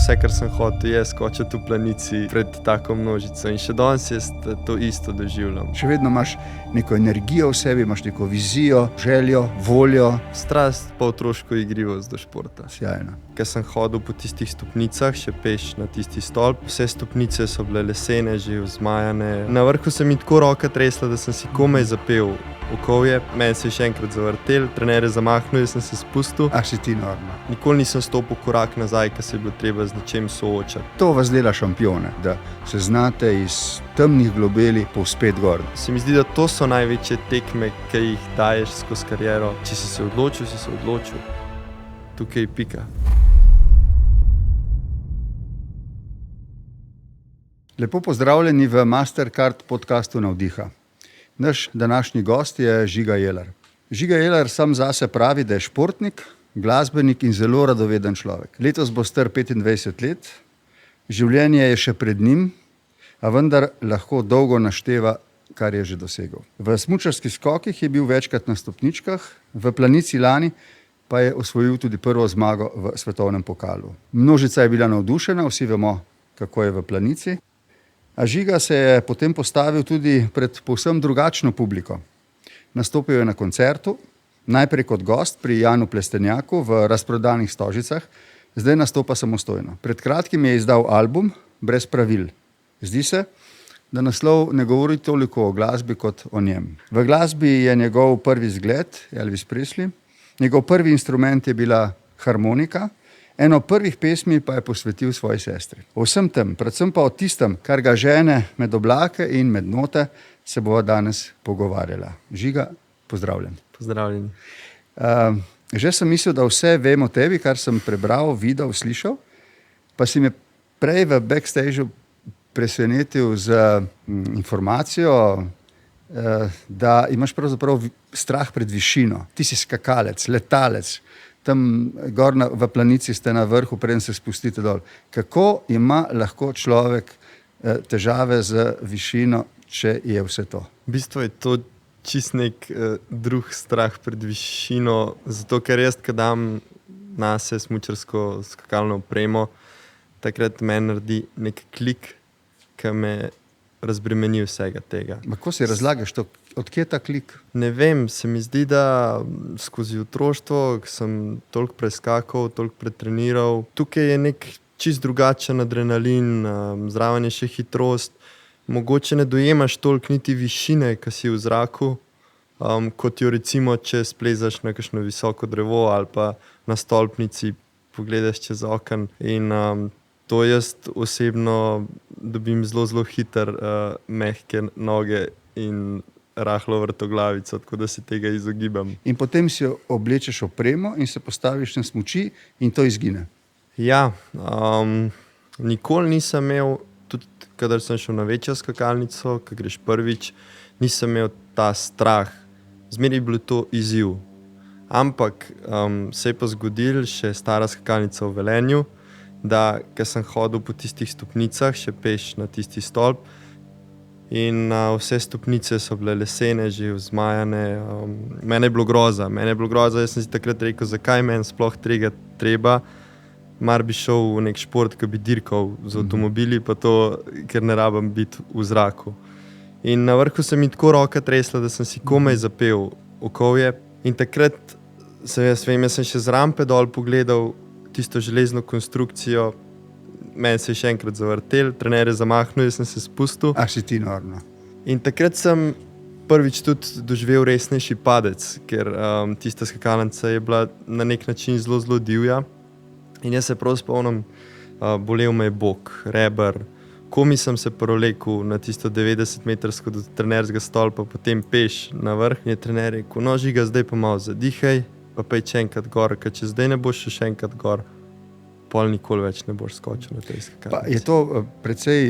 vse, kar sem hotel, je skočiti v planici pred tako množico in še danes jaz to isto doživljam. Še vedno imaš neko energijo v sebi, imaš neko vizijo, željo, voljo. Strast pa otroško igrivost do športa. Sjajno. Ker sem hodil po tistih stopnicah, še peš na tisti stolp, vse stopnice so bile lesene, že vzmajane. Na vrhu se mi tako roka tresla, da sem si komaj zapel okovje. Meni se je še enkrat zavrtel, trener je zamahnil, jaz sem se spustil. Si ti norma. Nikoli nisem stopil korak nazaj, ker se je bilo treba z nečem soočati. To vas dela šampione, da se znate iz temnih globeli povzpeti gor. Se mi zdi, da to so največje tekme, ki jih daješ skozi kariero. Če si se odločil, si se odločil. Tukaj pika. Lepo pozdravljeni v Mastercard podcastu Navdiha. Naš današnji gost je Žiga Jelar. Žiga Jelar sam zase pravi, da je športnik, glasbenik in zelo radoveden človek. Letos bo star 25 let, življenje je še pred njim, a vendar lahko dolgo našteva, kar je že dosegel. V smučarskih skokih je bil večkrat na stopničkah, v planici lani pa je osvojil tudi prvo zmago v svetovnem pokalu. Množica je bila navdušena, vsi vemo, kako je v planici. A Žiga se je potem postavil tudi pred povsem drugačno publiko. Nastopil je na koncertu, najprej kot gost pri Janu Plestenjaku v razprodanih Stožicah, zdaj nastopa samostojno. Pred kratkim je izdal album Brez pravil. Zdi se, da naslov ne govori toliko o glasbi kot o njem. V glasbi je njegov prvi zgled, Elvis Presley, njegov prvi instrument je bila harmonika, eno prvih pesmi pa je posvetil svoji sestri. O vsem tem, predvsem pa o tistem, kar ga žene med oblake in med note, se bova danes pogovarjala. Žiga, pozdravljen. Pozdravljeni. Že sem mislil, da vse vem o tebi, kar sem prebral, videl, slišal, pa si me prej v backstageu presenetil z informacijo, da imaš pravzaprav strah pred višino. Ti si skakalec, letalec, tam gor v planici ste na vrhu, preden se spustite dol. Kako ima lahko človek težave z višino, če je vse to? V bistvu je to čist nek drug strah pred višino, zato ker jaz, ko dam nase smučarsko skakalno opremo, takrat meni naredi nek klik, ki me razbremeni vsega tega. Kako si razlagaš to? Odkje je ta klik? Ne vem, se mi zdi, da skozi otroštvo, ko sem toliko preskakal, toliko pretreniral, tukaj je nek čist drugačen adrenalin, zraven je še hitrost, mogoče ne dojemaš toliko niti višine, ko si v zraku, kot jo recimo, če splezaš na kakšno visoko drevo ali pa na stolpnici pogledaš čez oken in to jaz osebno dobim zelo hiter, mehke noge in rahlo vrtoglavico, tako da se tega izogibam. In potem si oblečeš opremo in se postaviš na smuči in to izgine. Ja, nikoli nisem imel, tudi kadar sem šel na večjo skakalnico, ko greš prvič, nisem imel ta strah. Zmeraj je bilo to izziv. Ampak se je pa zgodil še stara skakalnica v Velenju, da ko sem hodil po tistih stopnicah, še peš na tisti stolp, in vse stopnice so bile lesene, že vzmajane. Mene je bilo groza, jaz sem si takrat rekel, zakaj meni sploh tega treba. Mar bi šel v nek šport, ki bi dirkal z avtomobili, pa to, ker ne rabim biti v zraku. In na vrhu se mi tako roka tresla, da sem si komaj zapel okovje. In takrat jaz sem še z rampe dol pogledal tisto železno konstrukcijo, meni se je še enkrat zavrtel, trener je zamahnil, jaz sem se spustil. Si ti norma. In takrat sem prvič tudi doživel resnejši padec, ker tista skakalnica je bila na nek način zelo divja. In jaz se prav spomnim, bolel me je bok, reber, komi sem se prevlekel na tisto 90-metrsko do trenerskega stolpa, potem peš na vrh. In je trener rekel, no Žiga, zdaj pa malo zadihaj, pa pej še enkrat gor, ker če zdaj ne boš še enkrat gor, pol nikoli več ne boš skočil na tej skakalnici. Pa je to precej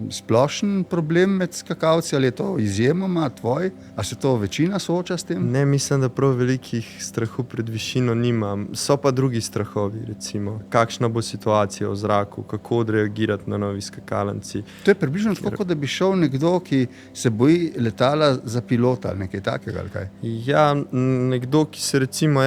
splošen problem med skakalci ali je to izjemoma tvoj? A se to večina sooča s tem? Ne, mislim, da prav velikih strahov pred višino nimam. So pa drugi strahovi, recimo. Kakšna bo situacija v zraku, kako odreagirati na novi skakalnici. To je približno tako, kot da bi šel nekdo, ki se boji letala za pilota ali nekaj takega, ali kaj? Ja, nekdo, ki se recimo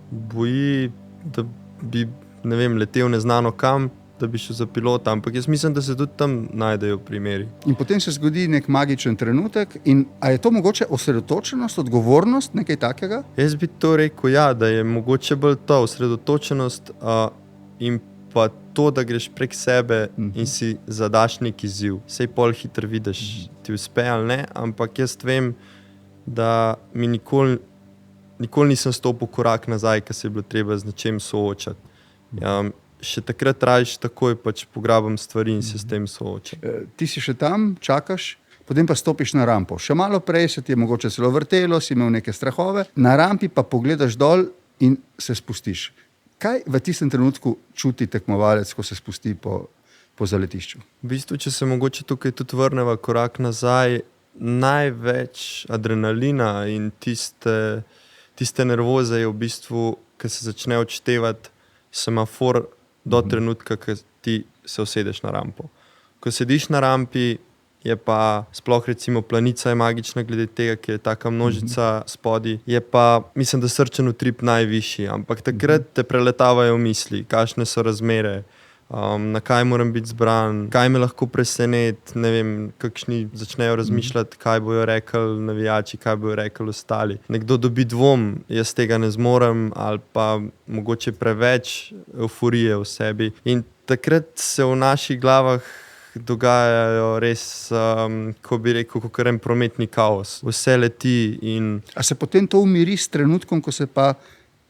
boji, da bi letel neznano kam, da bi šel za pilota, ampak jaz mislim, da se tudi tam najdejo primeri. In potem se zgodi nek magičen trenutek. A je to mogoče osredotočenost, odgovornost, nekaj takega? Jaz bi to rekel, ja, da je mogoče bolj to osredotočenost in pa to, da greš prek sebe in si zadaš nek izziv. Sej pol hitro vidiš, ti uspe ali ne, ampak jaz vem, da mi nikoli nisem stopil korak nazaj, ker se je bilo treba z nečem soočati. Še takrat rajiš takoj pograbam stvari in se s tem soočam. Ti si še tam, čakaš, potem pa stopiš na rampo. Še malo prej se ti je mogoče celo vrtelo, si imel neke strahove, na rampi pa pogledaš dol in se spustiš. Kaj v tistem trenutku čuti tekmovalec, ko se spusti po zaletišču? V bistvu, če se mogoče tukaj tudi vrneva korak nazaj, največ adrenalina in tiste nervoze je v bistvu, ko se začne odštevati semafor do trenutka, ko ti se usedeš na rampo. Ko sediš na rampi, je pa sploh recimo Planica je magična glede tega, ker je taka množica spodaj, je pa, mislim, da srčen utrip najvišji, ampak takrat te preletavajo misli, kakšne so razmere, na kaj moram biti zbran, kaj me lahko preseneti, ne vem, kakšni začnejo razmišljati, kaj bojo rekli navijači, kaj bojo rekli ostali. Nekdo dobi dvom, jaz tega ne zmorem, ali pa mogoče preveč euforije v sebi. In takrat se v naših glavah dogajajo res, ko bi rekel, kakor en prometni kaos. Vse leti in... A se potem to umiri s trenutkom, ko se pa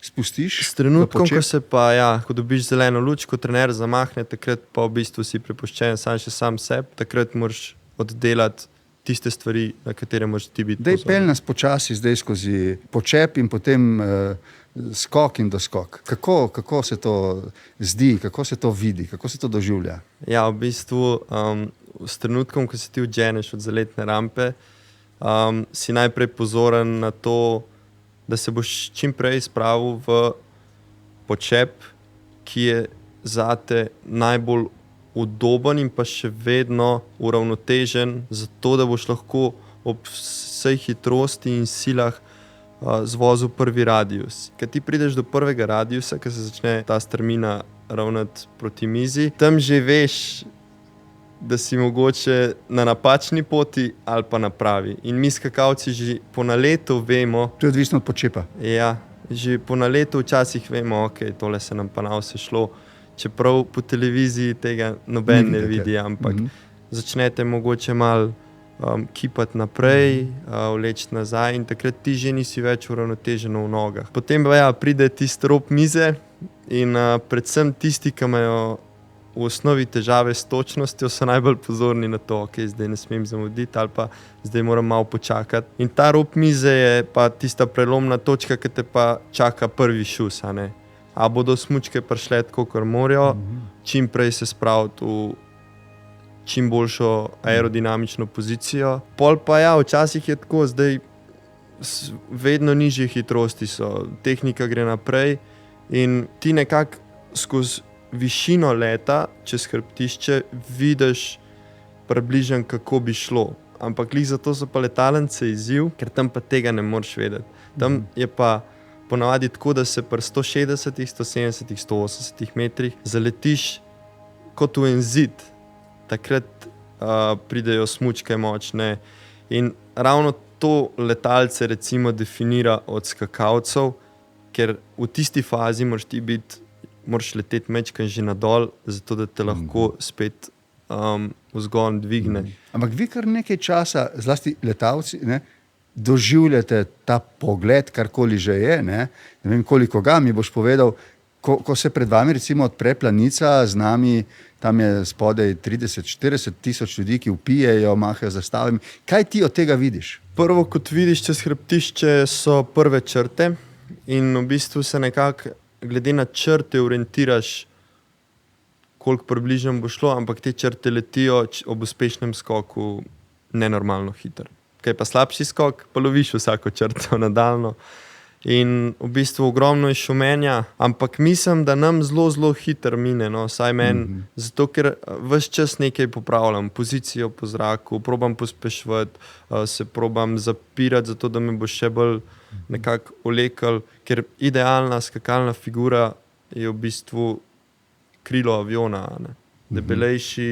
spustiš? S trenutkom, ko se pa, ja, ko dobiš zeleno luč, ko trener zamahne, takrat pa v bistvu si prepuščen sam sebi, takrat moraš oddelati tiste stvari, na katere moraš ti biti pozorn. Pelj nas počasi zdaj skozi počep in potem skok in doskok. Kako se to zdi, kako se to vidi, kako se to doživlja? Ja, v bistvu s trenutkom, ko se ti odženeš od zaletne rampe, si najprej pozoren na to, da se boš čim prej spravil v počep, ki je zate najbolj udoben in pa še vedno uravnotežen, zato da boš lahko ob vsej hitrosti in silah zvozil prvi radius. Ko ti prideš do prvega radiusa, ko se začne ta strmina ravnati proti mizi, tam že veš, da si mogoče na napačni poti ali pa na pravi. In mi skakalci že po naletu vemo... To je odvisno od počepa. Ja, že po naletu včasih vemo, ok, tole se nam pa na vse šlo, čeprav po televiziji tega noben ne vidi, ampak začnete mogoče malo kipati naprej, vleči nazaj in takrat ti že nisi več uravnoteženo v nogah. Potem pa ja, pride tisti rob mize in predvsem tisti, ki imajo v osnovi težave s točnostjo, so najbolj pozorni na to, ok, zdaj ne smem zamuditi ali pa zdaj moram malo počakati. In ta rob mize je pa tista prelomna točka, ki te pa čaka prvi šus, a ne. A bodo smučke prišle tako, kot morajo, čim prej se spraviti v čim boljšo aerodinamično pozicijo. Pol pa ja, včasih je tako, zdaj vedno nižje hitrosti so, tehnika gre naprej in ti nekako skozi višino leta, čez hrbtišče, vidiš približno, kako bi šlo. Ampak glih zato so pa letalnice izziv, ker tam pa tega ne moreš vedeti. Tam je pa ponavadi tako, da se pri 160, 170, 180 metrih zaletiš kot v en zid. Takrat pridejo smučke močne in ravno to letalce recimo definira od skakalcev, ker v tisti fazi moraš leteti mečkan že nadol, zato da te lahko spet vzgon dvigne. Ampak vi kar nekaj časa, zlasti letalci, ne, doživljate ta pogled, karkoli že je, ne vem koliko ga mi boš povedal, ko se pred vami recimo odpre Planica, z nami, tam je spodaj 30-40 tisoč ljudi, ki vpijejo, mahajo zastavami. Kaj ti od tega vidiš? Prvo, kot vidiš čez hrbtišče, so prve črte in v bistvu se nekako glede na črte orientiraš, koliko približno bo šlo, ampak te črte letijo ob uspešnem skoku nenormalno hitro. Kaj pa slabši skok, pa loviš vsako črto nadaljno. In v bistvu ogromno je šumenja, ampak mislim, da nam zelo hitro mine, no, saj meni, zato ker ves čas nekaj popravljam, pozicijo po zraku, probam pospeševati, se probam zapirati, zato da me bo še bolj nekako olekal, ker idealna skakalna figura je v bistvu krilo aviona, ne. Debelejši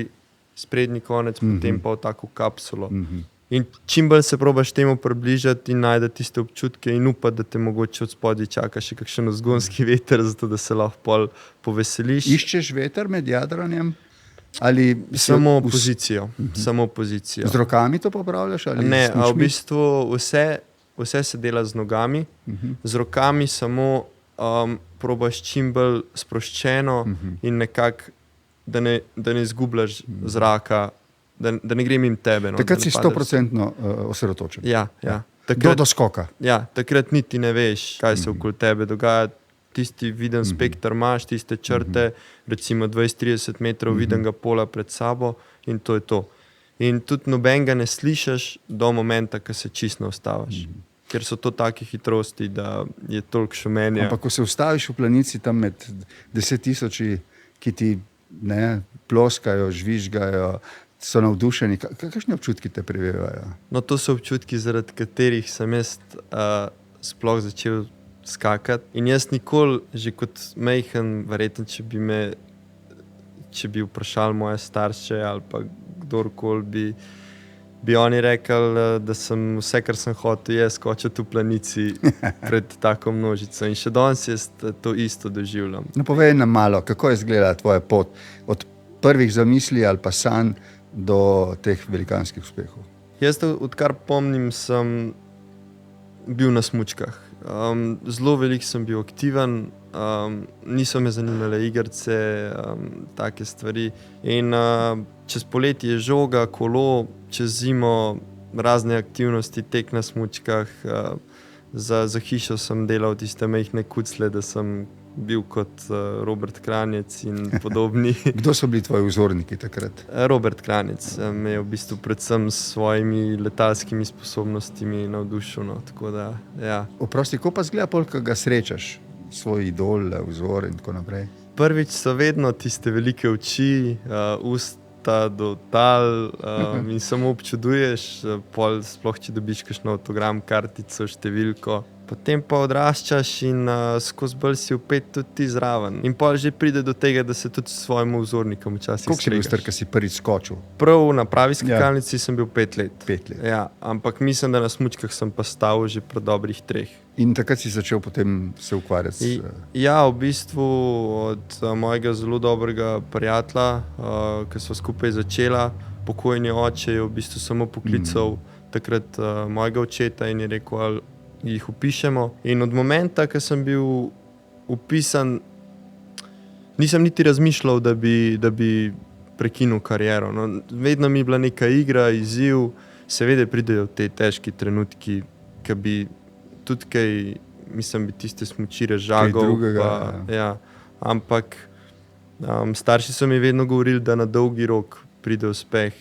sprednji konec, potem pa v tako kapsulo. In čim bolj se probaš temu približati in najde tiste občutke in upa, da te mogoče od spodaj čaka še kakšen vzgonski veter, zato da se lahko pol poveseliš. Iščeš veter med jadranjem? Ali Samo pozicijo. Samo pozicijo. z rokami to popravljaš? Ali Ne, s a v smučmi? bistvu vse se dela z nogami, z rokami samo probaš čim bolj sproščeno in nekako, da ne izgubljaš zraka, da ne gre mimo tebe. No, Takrat da ne si padeš. 100% osredotočen. Ja. Do skoka. Ja, takrat niti ne veš, kaj se okoli tebe dogaja. Tisti viden spektr imaš, tiste črte, recimo 20-30 metrov videnega pola pred sabo in to je to. In tudi nobenega ne slišiš do momenta, ko se čisto ustaviš. Ker so to take hitrosti, da je toliko šumenja. Ampak ko se ustaviš v planici tam med 10.000, ki ti ploskajo, žvižgajo, so navdušeni, kakšni občutki te prevevajo? No, to so občutki, zaradi katerih sem jaz sploh začel skakati. In jaz nikoli, že kot majhen, verjetno, če bi vprašali moje starše ali pa kdorkoli, bi oni rekli, da sem vse, kar sem hotel, je skočiti v planici pred tako množico. In še danes jaz to isto doživljam. No, povej nam malo, kako je izgledala tvoja pot od prvih zamisli ali pa sanj do teh velikanskih uspehov. Jaz, odkar pomnim, sem bil na smučkah. Zelo veliko sem bil aktiven, niso me zanimale igrice, take stvari. In čez poletje je žoga, kolo, čez zimo razne aktivnosti, tek na smučkah. Za hišo sem delal tiste majhne kucle, da sem bil kot Robert Kranjec in podobni. Kdo so bili tvoji vzorniki takrat? Robert Kranjec me je v bistvu predvsem s svojimi letalskimi sposobnostmi navdušil. No, tako da, ja. Oprosti, ko pa izgleda pol, ko ga srečaš, svoj idol, vzor in tako naprej? Prvič so vedno tiste velike oči, usta do tal in samo občuduješ, pol sploh če dobiš kakšno avtogram, kartico, številko. Potem pa odraščaš in skozi bolj si vpet tudi ti zraven. In pol že pride do tega, da se tudi s svojim vzornikom včasih Koliko si bil skregaš. star, ko si prvič skočil? Prav na pravi skakalnici sem bil 5 let. 5 let. Ja, ampak mislim, da na smučkah sem pa stal že pri dobrih 3. In takrat si začel potem se ukvarjati s... Ja, v bistvu od mojega zelo dobrega prijatelja, ki sva skupaj začela, pokojni oče je v bistvu samo poklical takrat mojega očeta in je rekel, ali jih vpišemo. In od momenta, ko sem bil vpisan, nisem niti razmišljal, da bi prekinil kariero. No, vedno mi je bila neka igra, izziv, seveda pridejo te težki trenutki, ki bi tudi kaj, mislim, bi tiste smuči razžagal. Kaj drugega, ja. Ampak starši so mi vedno govorili, da na dolgi rok pride uspeh,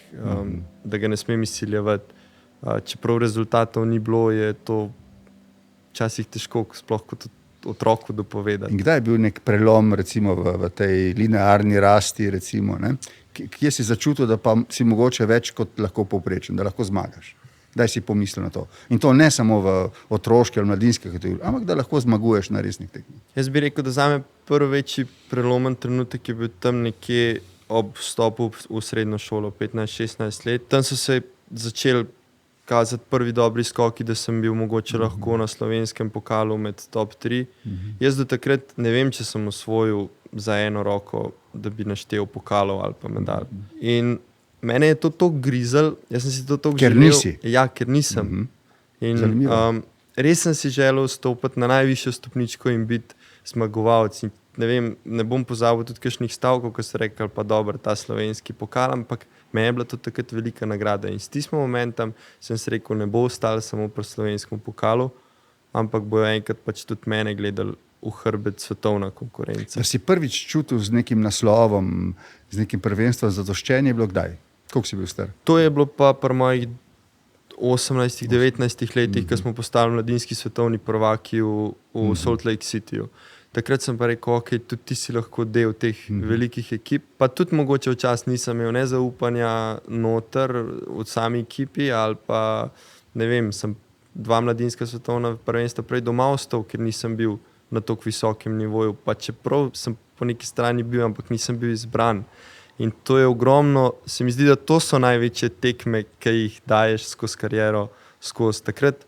da ga ne smem izsiljevati. Čeprav rezultatov ni bilo, je to včasih težko, sploh kot otroku dopovedati. In kdaj je bil nek prelom recimo v tej linearni rasti, recimo, ne? Kje si začutil, da pa si mogoče več kot lahko povprečen, da lahko zmagaš? Kdaj si pomislil na to? In to ne samo v otroški ali mladinski kategoriji, ampak da lahko zmaguješ na resnih tekmah. Jaz bi rekel, da zame prvi večji prelomen trenutek je bil tam nekje ob vstopu v srednjo šolo, 15-16 let. Tam so se začeli kazati prvi dobri skoki, da sem bil mogoče lahko na slovenskem pokalu med top 3. Jaz do takrat ne vem, če sem osvojil za eno roko, da bi naštel pokalov ali pa medalj. In mene je to toliko grizel, jaz sem si to toliko Ker želel. nisi? Ja, ker nisem. In res sem si želel stopiti na najvišjo stopničko in biti zmagovalec. In ne vem, ne bom pozabil tudi kakšnih stavkov, ko so rekli, pa dobro, ta slovenski pokal, ampak meni je bila to takrat velika nagrada. In s tistim momentom sem si rekel, ne bo ostalo samo pri slovenskem pokalu, ampak bojo enkrat pač tudi mene gledali v hrbet svetovna konkurenca. Da si prvič čutil z nekim naslovom, z nekim prvenstvom zadoščenje, je bilo kdaj? Koliko si bil star? To je bilo pa pri mojih 18-19 letih, ko smo postali mladinski svetovni prvaki v Salt Lake Cityju. Takrat sem pa rekel, ok, tudi ti si lahko del teh velikih ekip, pa tudi mogoče včasih nisem imel nezaupanja noter v sami ekipi ali pa, ne vem, sem 2 mladinska svetovna prvenstva prej doma ostal, ker nisem bil na tako visokem nivoju, pa čeprav sem po neki strani bil, ampak nisem bil izbran. In to je ogromno, se mi zdi, da to so največje tekme, ki jih daješ skozi kariero, skozi takrat,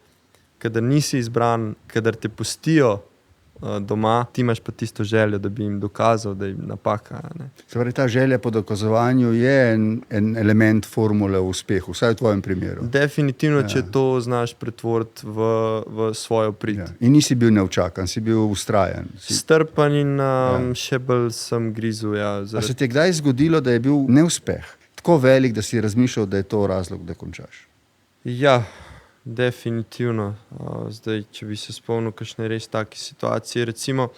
kadar nisi izbran, kadar te pustijo doma, ti imaš pa tisto željo, da bi jim dokazal, da jim napaka. Ne? Se pravi, ta želja po dokazovanju je en element formule v uspehu, vsaj v tvojem primeru. Definitivno, če to znaš pretvoriti v svojo prid. Ja. In nisi bil neučakan, si bil vztrajen. Strpan in še bolj sem grizel. Ja, A se ti je kdaj zgodilo, da je bil neuspeh tako velik, da si razmišljal, da je to razlog, da končaš? Ja, definitivno. Zdaj, če bi se spomnil kakšne res take situacije, recimo,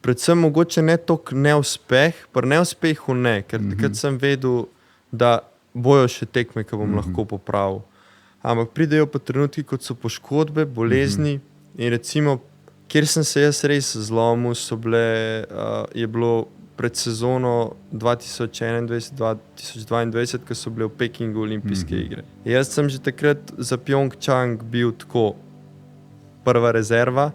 predvsem mogoče ne toliko neuspeh, pri neuspehu ne, ker takrat sem vedel, da bojo še tekme, ki bom lahko popravil. Ampak pridejo pa trenutki, kot so poškodbe, bolezni in recimo, kjer sem se jaz res zlomil, je bilo pred sezono 2021-2022, ko so bile v Pekingu olimpijske igre. Jaz sem že takrat za Pjongčang bil tako prva rezerva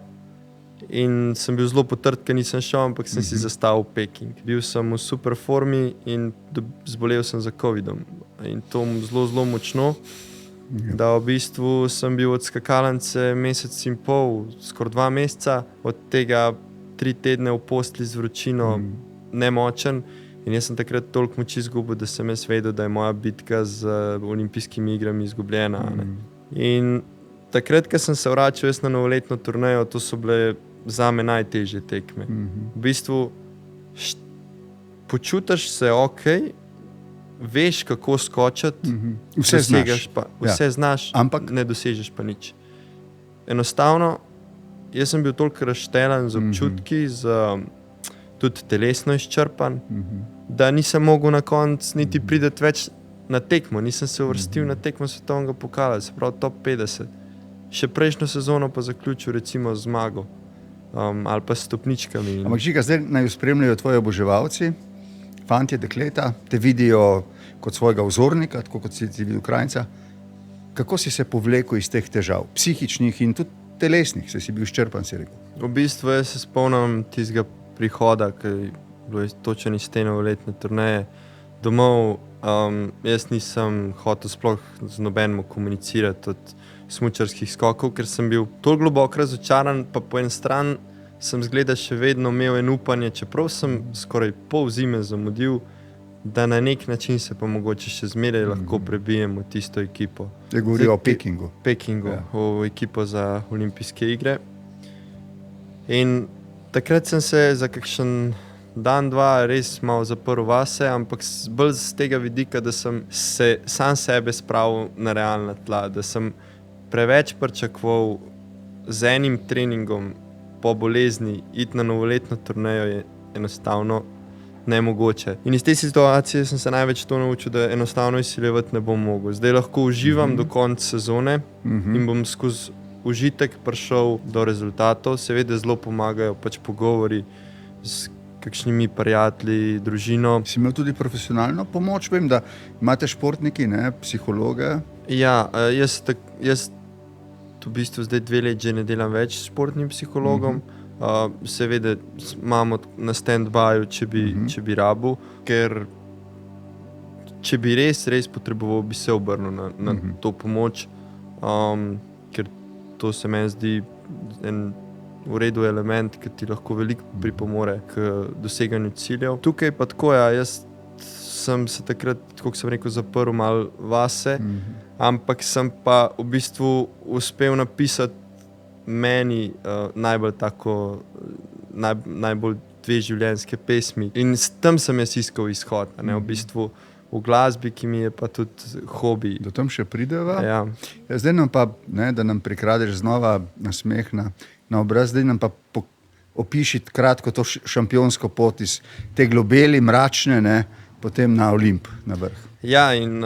in sem bil zelo potrt, ker nisem šel, ampak sem si zastavil Peking. Bil sem v super formi in zbolel sem za covidom. In to zelo, zelo močno, da v bistvu sem bil od skakalnice mesec in pol, skoraj 2 meseca, od tega 3 tedne v postli z vročino, nemočen in jaz sem takrat toliko moči izgubil, da sem jaz vedel, da je moja bitka z olimpijskimi igrami izgubljena. In takrat, ko sem se vračal jaz na novoletno turnejo, to so bile zame najtežje tekme. V bistvu počutiš se ok, veš, kako skočiti, Vse znaš. Vse znaš, Ampak ne dosežeš pa nič. Enostavno, jaz sem bil toliko razštelan z občutki, tudi telesno izčrpan, da nisem mogel na koncu niti priti več na tekmo. Nisem se uvrstil na tekmo svetovnega pokala, se pravi top 50. Še prejšnjo sezono pa zaključil recimo z zmago ali pa s stopničkami. Ampak Žiga, zdaj naj jo spremljajo tvoji oboževalci, fantje, dekleta, te vidijo kot svojega vzornika, tako kot si videl Krajnca. Kako si se povlekel iz teh težav, psihičnih in tudi telesnih, saj si bil izčrpan, si rekel? V bistvu jaz se spomnim tistega prihoda, ki je bilo točen iz te novoletne turneje domov. Jaz nisem hotel sploh z nobenim komunicirati od smučarskih skokov, ker sem bil toliko globoko razočaran, pa po en stran sem zgleda še vedno imel en upanje, čeprav sem skoraj pol zime zamudil, da na nek način se pa mogoče še zmeraj lahko prebijem v tisto ekipo. Te govorijo o Pekingu. Pekingu, v ekipo za olimpijske igre. In takrat sem se za kakšen dan, dva res malo zaprl vase, ampak bolj z tega vidika, da sem se sam sebe spravil na realna tla, da sem preveč pričakoval z enim treningom po bolezni iti na novoletno turnejo je enostavno nemogoče. In iz te situacije sem se največ to naučil, da enostavno izsiljevati ne bom mogel. Zdaj lahko uživam do konca sezone in bom skozi užitek prišel do rezultatov. Seveda zelo pomagajo pač pogovori s kakšnimi prijatelji, družino. Si imel tudi profesionalno pomoč? Vem, da imate športniki, psihologe. Ja, jaz v bistvu zdaj 2 leti že ne delam več s športnim psihologom. Seveda imamo na stand-byju, če bi rabil, ker če bi res potreboval, bi se obrnil na to pomoč, ker to se meni zdi en v redu element, ki ti lahko veliko pripomore k doseganju ciljev. Tukaj pa tako, jaz sem se takrat, kot sem rekel, zaprl malo vase, ampak sem pa v bistvu uspel napisati meni najbolj 2 življenjske pesmi. In tam sem jaz iskal izhod, v bistvu v glasbi, ki mi je pa tudi hobi. Do tam še prideva. Ja. Zdaj nam pa, da nam prikradeš znova nasmeh na obraz, zdaj nam pa opiši kratko to šampionsko pot iz te globeli, mračne, potem na Olimp, na vrh. Ja, in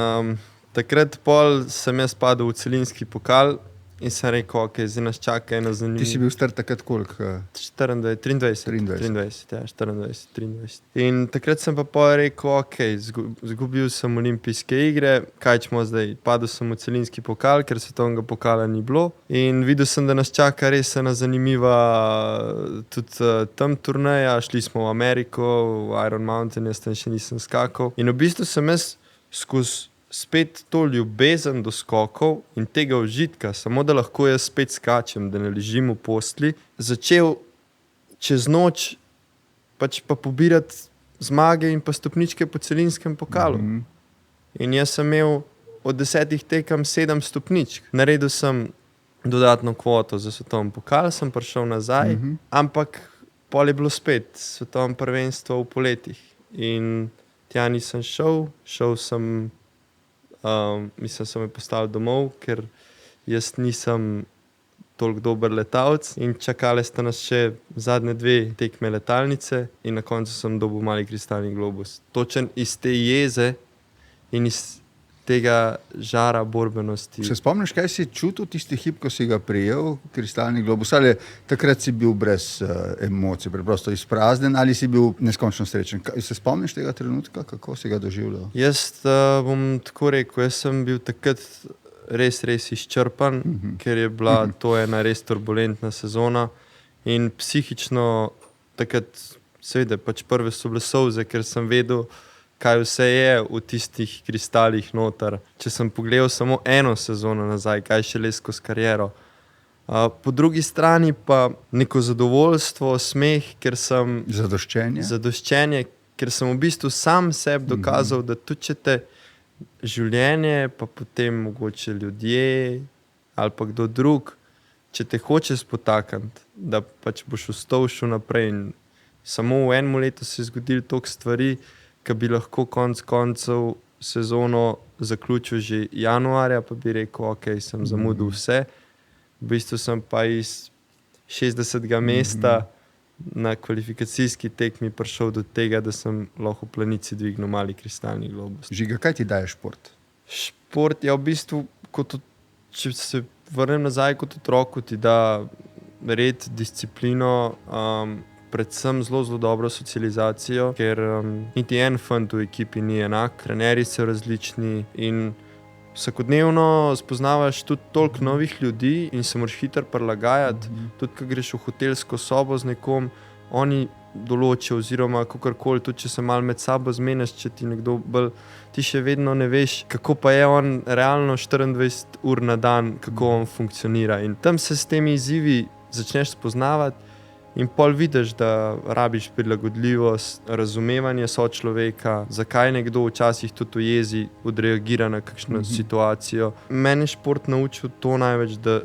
takrat sem jaz padel v celinski pokal In sem rekel, ok, zdaj nas čaka ena zanimiva. Ti si bil star takrat koliko? 23. 23. In takrat sem pa rekel, ok, izgubil sem olimpijske igre, kaj ćemo zdaj? Padel sem v celinski pokal, ker svetovnega pokala ni bilo. In videl sem, da nas čaka res ena zanimiva tudi tam turneja. Šli smo v Ameriko, v Iron Mountain, jaz tam še nisem skakal. In v bistvu sem jaz skozi spet to ljubezen do skokov in tega užitka, samo da lahko jaz spet skačem, da ne ležim v postli, začel čez noč pač pa pobirati zmage in pa stopničke po celinskem pokalu. In jaz sem imel od 10 tekem 7 stopničk. Naredil sem dodatno kvoto za svetovni pokal, sem prišel nazaj, ampak pol je bilo spet svetovno prvenstvo v poletjih. In tja nisem šel sem mislim, sem me postavil domov, ker jaz nisem toliko dober letalec in čakale sta nas še zadnje 2 tekme letalnice in na koncu sem dobil mali kristalni globus. Točen iz te jeze in iz tega žara borbenosti. Se spomniš, kaj si čutil tisti hip, ko si ga prijel, kristalni globus? Ali takrat si bil brez emocij, preprosto izpraznjen, ali si bil neskončno srečen? Se spomniš tega trenutka, kako si ga doživljal? Jaz bom tako rekel, jaz sem bil takrat res izčrpan, ker je bila to ena res turbulentna sezona in psihično takrat seveda pač prve so bile solze, ker sem vedel, kaj vse je v tistih kristalih noter. Če sem pogledal samo eno sezono nazaj, kaj še le skozi kariero. Po drugi strani pa neko zadovoljstvo, smeh, ker sem... Zadoščenje, ker sem v bistvu sam sebi dokazal, da tudi če te življenje, pa potem mogoče ljudje ali pa kdo drug, če te hoče spotakniti, da pač boš šel naprej. In samo v enem letu se je zgodilo toliko stvari, ki bi lahko konec koncev sezono zaključil že januarja, pa bi rekel, ok, sem zamudil vse. V bistvu sem pa iz 60. mesta na kvalifikacijski tekmi prišel do tega, da sem lahko v Planici dvignil mali kristalni globus. Žiga, kaj ti daje šport? Šport je v bistvu, če se vrnem nazaj kot otroku, ti da red, disciplino, predvsem zelo dobro socializacijo, ker niti en fant v ekipi ni enak, trenerji so različni in vsakodnevno spoznavaš tudi toliko novih ljudi in se moraš hitro prilagajati. Tudi, ko greš v hotelsko sobo z nekom, oni določijo oziroma kakorkoli, tudi če se malo med sabo zmeniš, če ti nekdo bolj, ti še vedno ne veš, kako pa je on realno 24 ur na dan, kako on funkcionira. In tam se s temi izzivi začneš spoznavati in pol vidiš, da rabiš prilagodljivost, razumevanje sočloveka, zakaj nekdo včasih tudi v jezi odreagira na kakšno situacijo. Mene je šport naučil to največ, da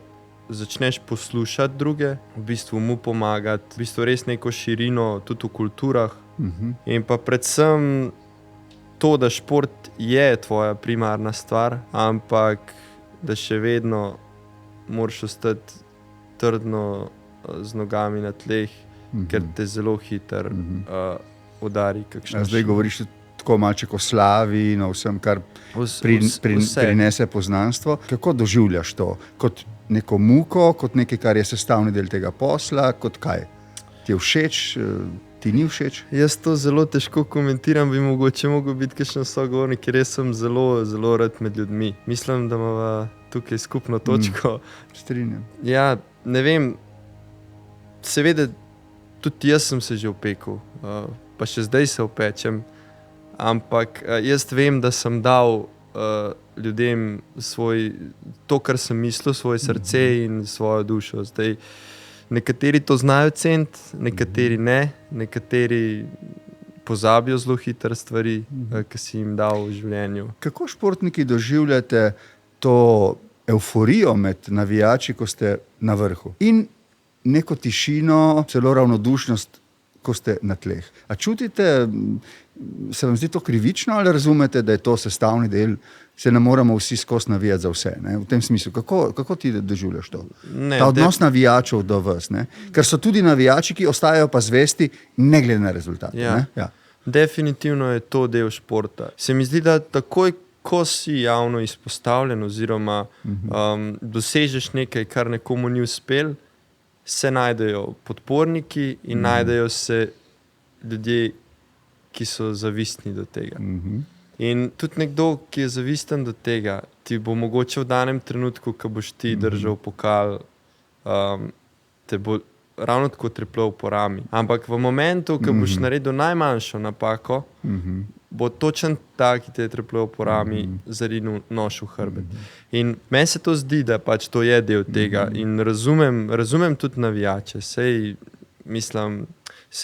začneš poslušati druge, v bistvu mu pomagati, v bistvu res neko širino tudi v kulturah. In pa predvsem to, da šport je tvoja primarna stvar, ampak da še vedno moraš ostati trdno z nogami na tleh, ker te zelo hitro udari kakšno. Zdaj govoriš tako malce o slavi in o vsem, kar prinese poznanstvo. Kako doživljaš to? Kot neko muko, kot nekaj, kar je sestavni del tega posla, kot kaj? Ti je všeč, ti ni všeč? Jaz to zelo težko komentiram, bi mogoče mogel biti kakšen sogovornik, ker jaz sem zelo rad med ljudmi. Mislim, da imamo tukaj skupno točko. Strinjam. Ja, ne vem, seveda tudi jaz sem se že opekel, pa še zdaj se opečem, ampak jaz vem, da sem dal ljudem to, kar sem mislil, svoje srce in svojo dušo. Zdaj, nekateri to znajo ceniti, nekateri ne, nekateri pozabijo zelo hitro stvari, ki si jim dal v življenju. Kako športniki doživljate to evforijo med navijači, ko ste na vrhu? In neko tišino, celo ravnodušnost, ko ste na tleh. A čutite, se vam zdi to krivično ali razumete, da je to sestavni del, se ne moramo vsi skozi navijati za vse, ne? V tem smislu, kako ti doživljaš to? Ta odnos navijačev do vas, ne? Ker so tudi navijači, ki ostajajo pa zvesti ne glede na rezultate. Ja. Definitivno je to del športa. Se mi zdi, da takoj, ko si javno izpostavljen oziroma dosežeš nekaj, kar nekomu ni uspel, se najdejo podporniki in najdejo se ljudje, ki so zavistni do tega. In tudi nekdo, ki je zavisten do tega, ti bo mogoče v danem trenutku, ko boš ti držal pokal, te bo ravno tako treplal po rami. Ampak v momentu, ko boš naredil najmanjšo napako, bo točen ta, ki te je treplal po rami, zarinil nož v hrbet. In meni se to zdi, da pač to je del tega in razumem tudi navijače. Sej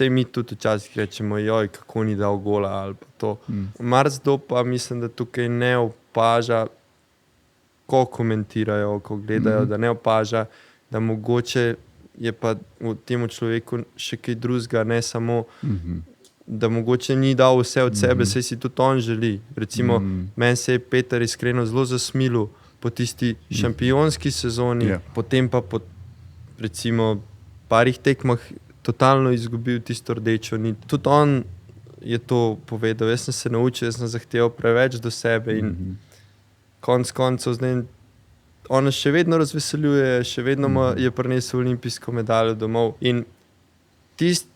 mi tudi včasih rečemo, joj, kako ni dal gola ali pa to. Marsikdo pa mislim, da tukaj ne opaža, ko komentirajo, ko gledajo, da ne opaža, da mogoče je pa v tem človeku še kaj drugega, ne samo, da mogoče ni dal vse od sebe, saj si tudi on želi. Recimo, meni se je Peter iskreno zelo zasmilil po tisti šampionski sezoni, potem pa po recimo parih tekmah totalno izgubil tisto rdečo nit. Tudi on je to povedal, jaz sem se naučil, jaz sem zahteval preveč do sebe in konec koncev zdaj on še vedno razveseljuje, še vedno je prinesel olimpijsko medaljo domov in tisti,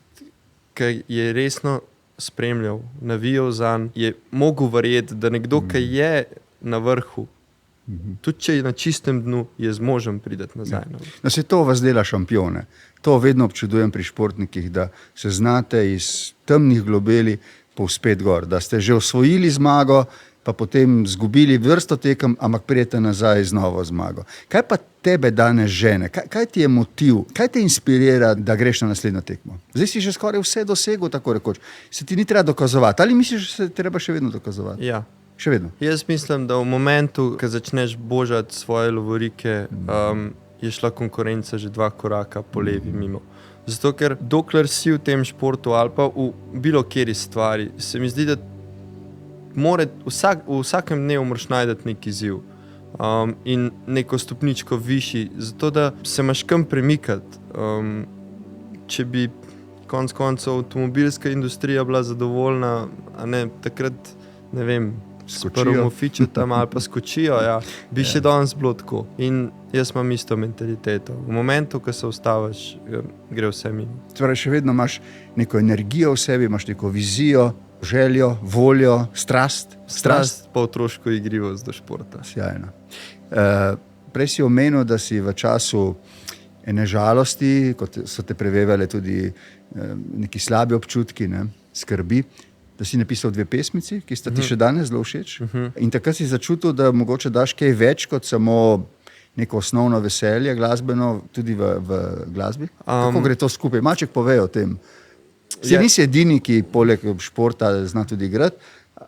ki je resno spremljal, navijal zanj, je mogel verjeti, da nekdo, ki je na vrhu, tudi če je na čistem dnu, je zmožen priti nazaj. No, se to vas dela šampione. To vedno občudujem pri športnikih, da se znate iz temnih globeli povzpeti gor, da ste že osvojili zmago, pa potem zgubili vrsto tekem, ampak prijete nazaj z novo zmago. Kaj pa tebe danes žene? Kaj ti je motiv? Kaj te inspirira, da greš na naslednjo tekmo? Zdaj si že skoraj vse dosegel, tako rekoč. Se ti ni treba dokazovati? Ali misliš, da se treba še vedno dokazovati? Ja. Še vedno? Jaz mislim, da v momentu, ko začneš božati svoje lovorike, je šla konkurenca že 2 koraka po levi mimo. Zato, ker dokler si v tem športu ali pa v bilo kjeri stvari, se mi zdi, da v vsakem dnevu moraš najti neki izziv in neko stopničko višji, zato da se imaš kam premikati. Če bi konec koncev avtomobilska industrija bila zadovoljna, a ne, takrat, ne vem, s prvim fičo tam ali pa skočijo, bi še danes bilo tako. In jaz imam isto mentaliteto. V momentu, ko se ustaviš, gre vse mimo. Torej, še vedno imaš neko energijo v sebi, imaš neko vizijo, željo, voljo, strast. Strast pa otroško igrivost do športa. Sjajno. Prej si omenil, da si v času ene žalosti, kot so te prevevale tudi neki slabi občutki, skrbi, da si napisal 2 pesmici, ki sta ti še danes zelo všeč. In takrat si začutil, da mogoče daš kaj več kot samo neko osnovno veselje glasbeno, tudi v glasbi. Kako gre to skupaj? Maček pove o tem. Nisi edini, ki poleg športa zna tudi igrati,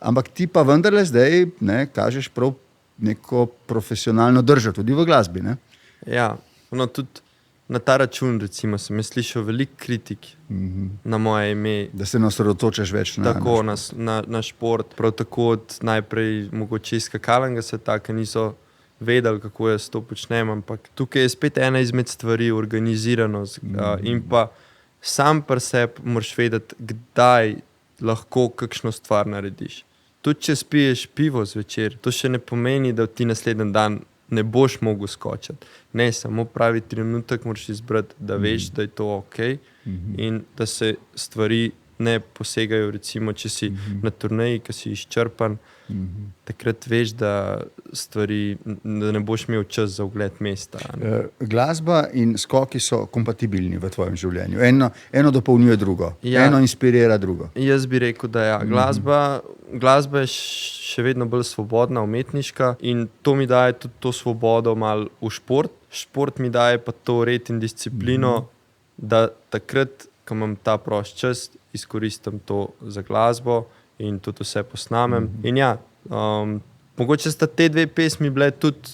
ampak ti pa vendarle zdaj kažeš prav neko profesionalno držo tudi v glasbi. Ne? Ja, tudi na ta račun recimo sem slišal veliko kritik na moje ime. Da se ne osredotočaš več na šport. Prav tako najprej mogoče iz skakalnega sveta, ki niso vedeli, kako jaz to počnem, ampak tukaj je spet ena izmed stvari organiziranost in pa sam pri sebi moraš vedeti, kdaj lahko kakšno stvar narediš. Tudi če spiješ pivo zvečer, to še ne pomeni, da ti naslednji dan ne boš mogel skočiti. Ne, samo pravi trenutek moraš izbrati, da veš, da je to okej in da se stvari ne posegajo, recimo, če si na turneji, ki si izčrpan, takrat veš, da ne boš imel čas za ogled mesta. Glasba in skoki so kompatibilni v tvojem življenju. Eno dopolnjuje drugo, eno inspirira drugo. Jaz bi rekel, da glasba je še vedno bolj svobodna, umetniška in to mi daje tudi to svobodo malo v šport. Šport mi daje pa to red in disciplino, da takrat, ko imam ta prost čas, izkoristim to za glasbo in tudi vse posnamem. In mogoče sta te 2 pesmi bile tudi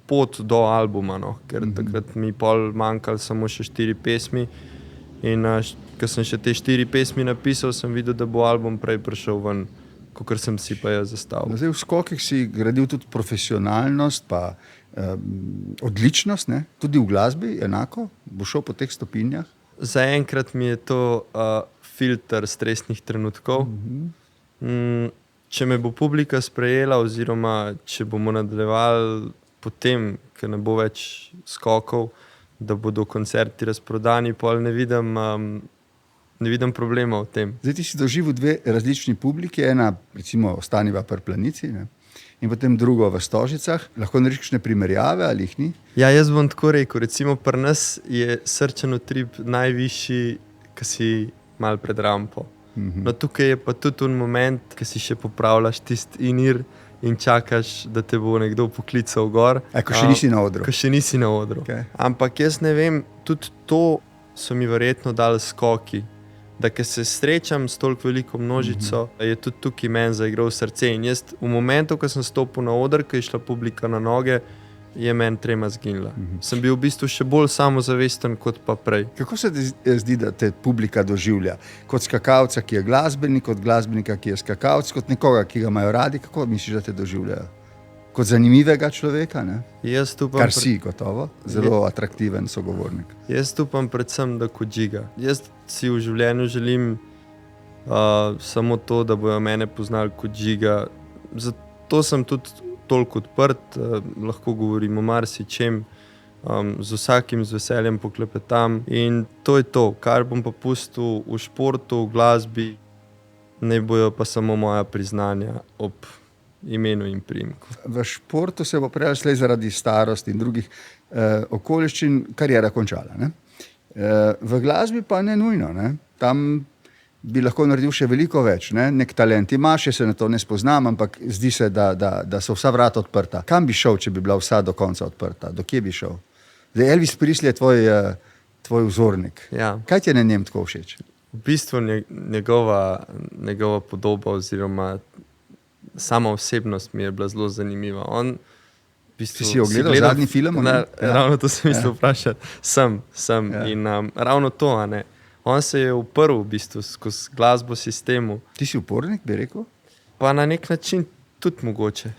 pot do albuma, ker takrat mi pol manjkalo samo še 4 pesmi in ko sem še te 4 pesmi napisal, sem videl, da bo album prej prišel ven, kakor sem si pa jaz zastavil. Zdaj v skokih si gradil tudi profesionalnost, pa odličnost, tudi v glasbi, enako, bo šel po teh stopinjah? Zaenkrat mi je to filter stresnih trenutkov. če me bo publika sprejela, oziroma če bomo nadaljevali potem, ker ne bo več skokov, da bodo koncerti razprodani, pol ne vidim problema v tem. Zdaj ti si doživel dve različni publiki, ena recimo Ostaniva pri Planici, ne? In potem drugo v Stožicah. Lahko narediš kakšne primerjave ali jih ni? Ja, jaz bom tako rekel, recimo pri nas je srčen utrip najvišji, ki si mal pred rampo. No, tukaj je pa tudi un moment, ki si še popravljaš tisti inir in čakaš, da te bo nekdo poklical gor. Ko še nisi na odru. Ko še nisi na odru. Okay. Ampak jaz ne vem, tudi to so mi verjetno dali skoki. Da, ker se srečam s toliko veliko množico, je tudi tukaj meni zaigral srce. In jaz v momentu, ko sem stopil na oder, ko je šla publika na noge, je meni trema zginila. Sem bil v bistvu še bolj samozavesten kot pa prej. Kako se ti zdi, da te publika doživlja? Kot skakalca, ki je glasbenik, kot glasbenika, ki je skakalc, kot nekoga, ki ga imajo radi, kako misliš, da te doživljajo? Kot zanimivega človeka, ne? Kar si gotovo, zelo atraktiven sogovornik. Jaz upam predvsem, da kot Žiga. Jaz si v življenju želim samo to, da bojo mene poznali kot Žiga. Zato sem tudi toliko odprt, lahko govorim o marsičem, z vsakim z veseljem poklepetam in to je to, kar bom pa pustil v športu, v glasbi, ne bojo pa samo moja priznanja ob imenu in priimku. V športu se bo prej slej zaradi starosti in drugih okoliščin karijera končala, ne? V glasbi pa ne nujno, ne? Tam bi lahko naredil še veliko več, ne? Nek talent imaš, še se na to ne spoznam, ampak zdi se, da so vsa vrata odprta. Kam bi šel, če bi bila vsa do konca odprta? Do kje bi šel? Zdaj, Elvis Presley je tvoj vzornik. Ja. Kaj ti je na njem tako všeč? V bistvu njegova podoba oziroma sama osebnost mi je bila zelo zanimiva. Si ogledal zadnji film? Ravno to sem mislil vprašati. Sem. Ja. In ravno to, a ne. On se je uprl v bistvu skozi glasbo sistemu. Ti si upornik, bi rekel? Pa na nek način tudi mogoče.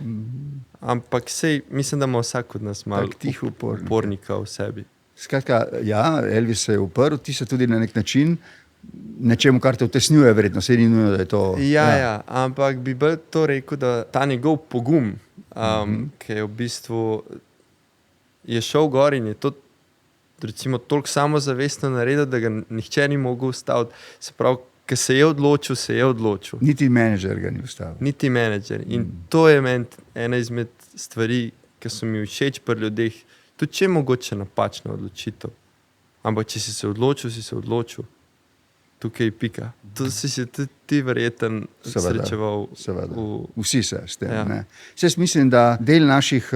Ampak sej, mislim, da ima vsak od nas malo upornika v sebi. Skratka, ja, Elvis se je uprl, ti se tudi na nek način nečemu, kar te utesnjuje, verjetno, se ni nujno, da je to... Ja, ampak bi bolj to rekel, da ta njegov pogum, ki je v bistvu je šel gor in je to recimo toliko samozavestno naredil, da ga nihče ni mogel ustaviti. Se pravi, ker se je odločil. Niti menedžer ga ni ustavil. Niti menedžer. In to je meni ena izmed stvari, ki so mi všeč pri ljudeh. Tudi če je mogoče napačna odločitev. Ampak če si se odločil. Tukaj pika. To si se tudi ti verjeten srečeval. Seveda. Vsi se s tem. Ja. Ne. Jaz mislim, da del naših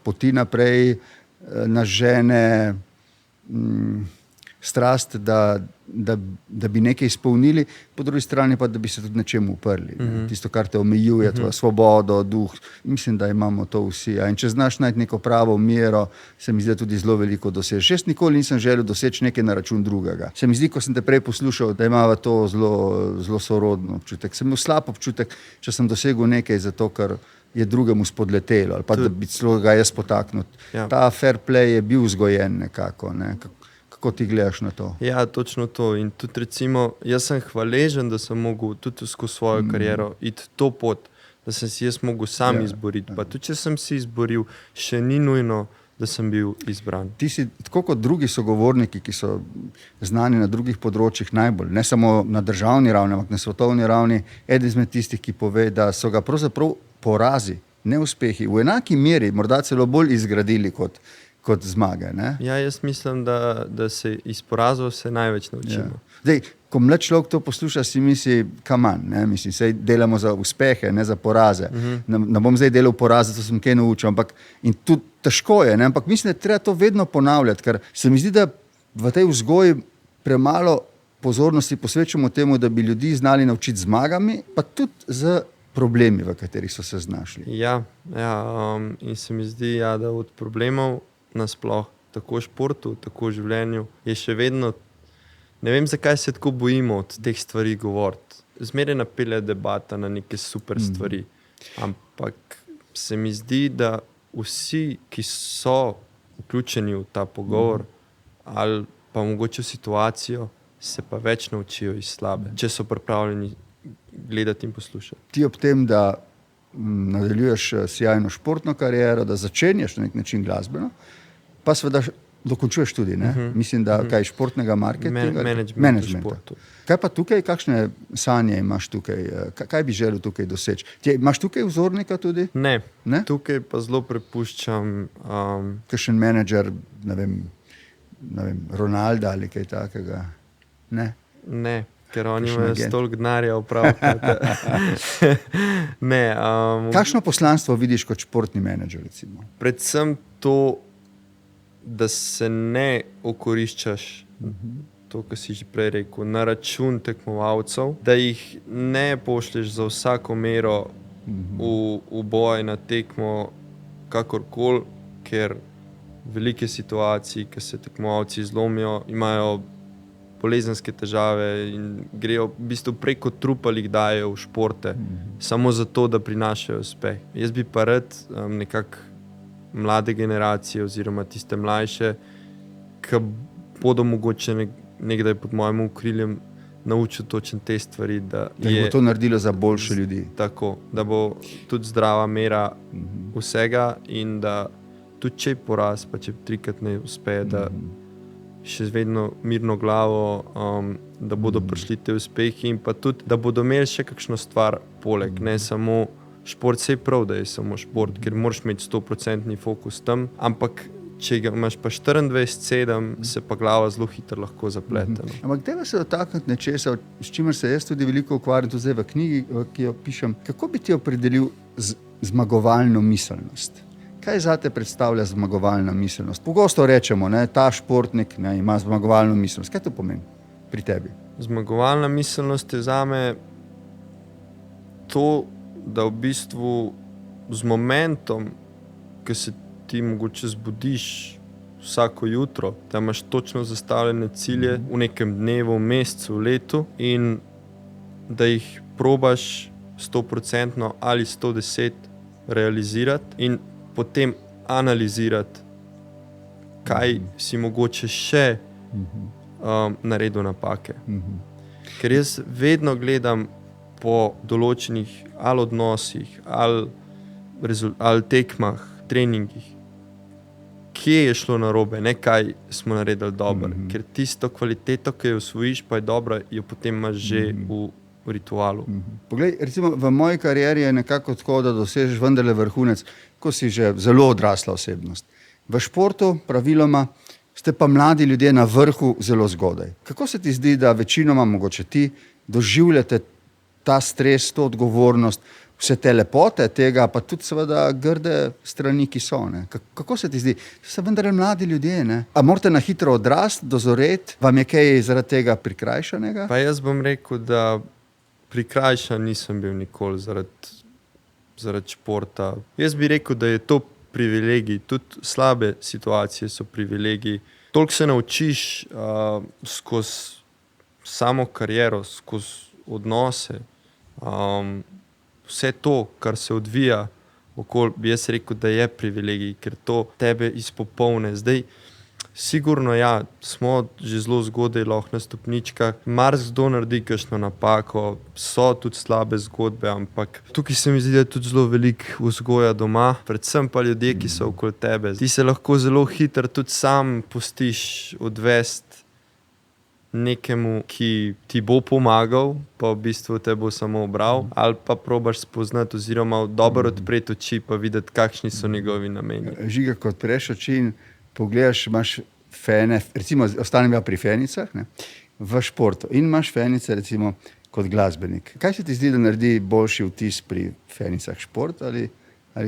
poti naprej nas žene strast, da bi nekaj izpolnili, po drugi strani pa, da bi se tudi nečemu uprli. Tisto, kar te omejuje, tvojo svobodo, duh. Mislim, da imamo to vsi. In če znaš najti neko pravo mero, se mi zdi, da tudi zelo veliko dosežeš. Jaz nikoli nisem želel doseči nekaj na račun drugega. Se mi zdi, ko sem te prej poslušal, da imava to zelo sorodno občutek. Sem imel slab občutek, če sem dosegel nekaj zato, ker je drugemu spodletelo, ali pa da bi celo ga jaz potaknil. Ja. Ta fair play je bil vzgojen nekako, ne? Kako ti gledaš na to? Ja, točno to. In tudi recimo, jaz sem hvaležen, da sem mogel tudi skozi svojo kariero iti to pot, da sem si jaz mogel sam izboriti. Pa tudi, če sem si izboril, še ni nujno, da sem bil izbran. Ti si, tako kot drugi sogovorniki, ki so znani na drugih področjih najbolj, ne samo na državni ravni, ampak na svetovni ravni, eden izmed tistih, ki pove, da so ga pravzaprav porazi, neuspehi, v enaki meri, morda celo bolj izgradili kot zmage. Ne? Ja, jaz mislim, da se iz porazov se največ naučimo. Ja. Zdaj, ko mlad človek to posluša, si misli, kaman, ne? Mislim, sej delamo za uspehe, ne za poraze. Ne bom zdaj delal poraze, to sem kaj naučil, ampak in tudi težko je, ne? Ampak mislim, da treba to vedno ponavljati, ker se mi zdi, da v tej vzgoji premalo pozornosti posvečamo temu, da bi ljudi znali naučiti zmagami, pa tudi z problemi, v katerih so se znašli. Ja, in se mi zdi, da od problemov nasploh, tako v športu, tako v življenju, je še vedno, ne vem, zakaj se tako bojimo od teh stvari govoriti. Zmeraj napelje debata na neke super stvari, ampak se mi zdi, da vsi, ki so vključeni v ta pogovor, ali pa mogoče v situacijo, se pa več naučijo iz slabe, če so pripravljeni gledati in poslušati. Ti ob tem, da nadaljuješ sjajno športno kariero, da začenjaš na nek način glasbeno, pa seveda dokončuješ tudi, ne? Mislim, da kaj športnega marketinga, Management v športu. Kaj pa tukaj, kakšne sanje imaš tukaj, kaj bi želel tukaj doseči? Imaš tukaj vzornika tudi? Ne, Ne? tukaj pa zelo prepuščam. Kakšen menedžer, ne vem, Ronalda ali kaj takega? Ne. Ker oni Kakšen imajo agent? toliko denarja opraviti. Ne, Kakšno poslanstvo vidiš kot športni menedžer, recimo? predvsem to, da se ne okoriščaš, to, kar si že prej rekel, na račun tekmovalcev, da jih ne pošlješ za vsako mero v boj na tekmo, kakorkoli, ker velike situacije, ki se tekmovalci zlomijo, imajo bolezenske težave in grejo v bistvu preko trupal jih dajejo v športe, samo zato, da prinašajo uspeh. Jaz bi pa rad nekako mlade generacije oziroma tiste mlajše, ki bodo mogoče nekdaj pod mojim okriljem naučil točno te stvari, da Da bo to naredilo za boljše ljudi. tako, da bo tudi zdrava mera vsega in da tudi če je poraz, pa če trikrat ne uspe, da še vedno mirno glavo, da bodo prišli te uspehi in pa tudi, da bodo imeli še kakšno stvar poleg, ne samo šport. Se je prav, da je samo šport, ker moraš imeti 100% fokus tam, ampak če ga imaš pa 24/7, se pa glava zelo hitro lahko zaplete. No. Ampak dajva se dotakniti nečesa, s čimer se jaz tudi veliko ukvarjam, tudi zdaj v knjigi, ki jo pišem. Kako bi ti opredelil zmagovalno miselnost? Kaj zate predstavlja zmagovalna miselnost? Pogosto rečemo, ne, ta športnik ima zmagovalno miselnost. Kaj to pomeni pri tebi? Zmagovalna miselnost je zame to, da v bistvu z momentom, ki se ti mogoče zbudiš vsako jutro, da imaš točno zastavljene cilje v nekem dnevu, mesecu, letu in da jih probaš 100% ali 110 realizirati in potem analizirati, kaj si mogoče še naredil napake. Ker jaz vedno gledam po določenih ali odnosih, ali tekmah, treningih, kje je šlo narobe, ne kaj smo naredili dobro. Ker tisto kvaliteto, ki jo osvojiš, pa je dobra, jo potem imaš že v ritualu. Poglej, recimo v moji karieri je nekako tako, da dosežeš vendarle vrhunec, ko si že zelo odrasla osebnost. V športu praviloma ste pa mladi ljudje na vrhu zelo zgodaj. Kako se ti zdi, da večinoma, mogoče ti, doživljate ta stres, to odgovornost, vse te lepote tega, pa tudi seveda grde strani, ki so? Ne? Kako se ti zdi? So vendarle mladi ljudje, ne? A morate na hitro odrasti, dozoreti? Vam je kaj zaradi tega prikrajšanega? Pa jaz bom rekel, da prikrajšan nisem bil nikoli zaradi športa. Jaz bi rekel, da je to privilegij, tudi slabe situacije so privilegij. Toliko se naučiš skozi samo kariero, skozi odnose, vse to, kar se odvija okoli, bi jaz rekel, da je privilegij, ker to tebe izpopolne. Zdaj, sigurno ja, smo že zelo zgodaj lahko na stopničkah, marsikdo naredi kakšno napako, so tudi slabe zgodbe, ampak tukaj se mi zdi, da je tudi zelo veliko vzgoja doma, predvsem pa ljudje, ki so okoli tebe. Ti se lahko zelo hitro tudi sam pustiš odvesti nekemu, ki ti bo pomagal, pa v bistvu te bo samo obral, ali pa probaš spoznati oziroma dobro odpreti oči pa videti, kakšni so njegovi nameni. Žiga, ko odpreš oči in pogledaš, imaš fene, recimo ostanem ja pri fenicah, ne, v športu in imaš fenice recimo kot glasbenik. Kaj se ti zdi, da naredi boljši vtis pri fenicah, šport ali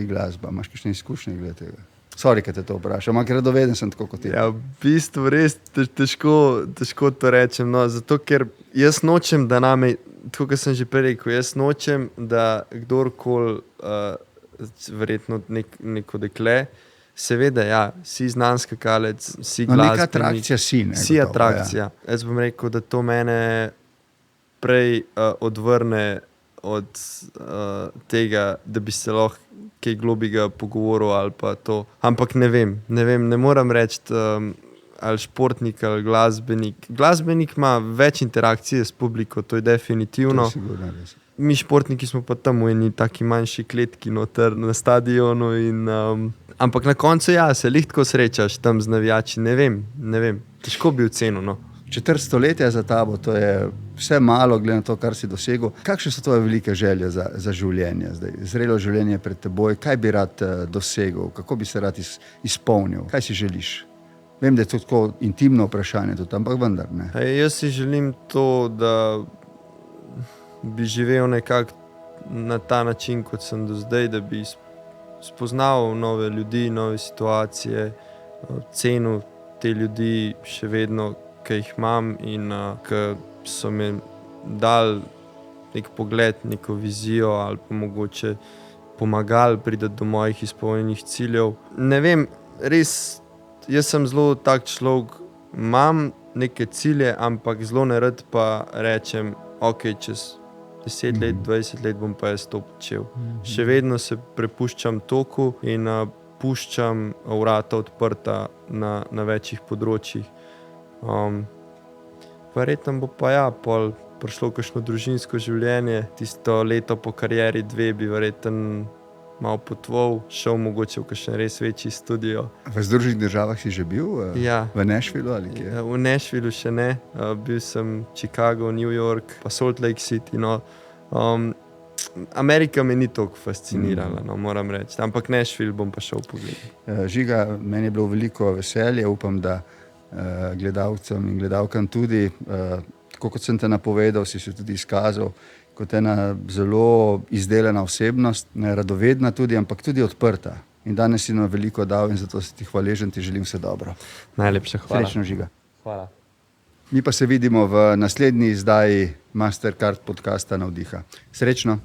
glasba? Imaš kakšne izkušnje glede tega? Sorry, kad te to vprašam, ampak radoveden sem tako kot ti. Ja, v bistvu res težko to rečem, no, zato ker jaz nočem, da name, tako kot sem že prej rekel, jaz nočem, da kdorkoli, verjetno neko dekle, seveda, ja, si znan skakalec, si glasbenik. Neka atrakcija si, ne? Si gotovo, atrakcija. Ja. Jaz bom rekel, da to mene prej odvrne od tega, da bi se lahko kaj globega pogovoril ali pa to. Ampak ne vem, ne moram reči, ali športnik ali glasbenik. Glasbenik ima več interakcije s publiko, to je definitivno. To je sigurno res. Mi športniki smo pa tam v eni taki manjši kletki noter na stadionu. Ampak na koncu se lihtko srečaš tam z navijači, ne vem. Težko bi ocenil. No. Četrt stoletja za tabo, to je vse malo, glede na to, kar si dosegel. Kakšne so tvoje velike želje za življenje zdaj? Zrelo življenje pred teboj, kaj bi rad dosegel, kako bi se rad izpolnil, kaj si želiš? Vem, da je to tako intimno vprašanje, tudi, ampak vendar ne. Jaz si želim to, da bi živel nekako na ta način, kot sem do zdaj, da bi spoznal nove ljudi, nove situacije, cenil te ljudi še vedno, ki jih imam in ki so mi dali nek pogled, neko vizijo ali pa mogoče pomagali priti do mojih izpolnjenih ciljev. Ne vem, res, jaz sem zelo tak človek, imam neke cilje, ampak zelo nerad pa rečem, ok, čez 10 let, 20 let bom pa jaz to počel. Še vedno se prepuščam toku in puščam vrata odprta na večjih področjih. Verjetno bo pa pol prišlo kakšno družinsko življenje, tisto leto po karieri 2 bi verjetno malo potoval, šel mogoče v kakšen res večji studio. V Združenih državah si že bil? Ja. V Nashvillu ali kje? V Nashvillu še ne, bil sem Chicago, New York, pa Salt Lake City. No. Amerika me ni toliko fascinirala, no, moram reči, ampak Nashville bom pa šel pogledati. Žiga, meni je bilo veliko veselje, upam, da gledalcem in gledalkam tudi, tako kot sem te napovedal, si se tudi izkazal kot ena zelo izdelana osebnost, radovedna tudi, ampak tudi odprta. In danes si nam veliko dal in zato si ti hvaležen, ti želim vse dobro. Najlepša hvala. Srečno, Žiga. Hvala. Mi pa se vidimo v naslednji izdaji Mastercard podcasta Navdiha. Srečno!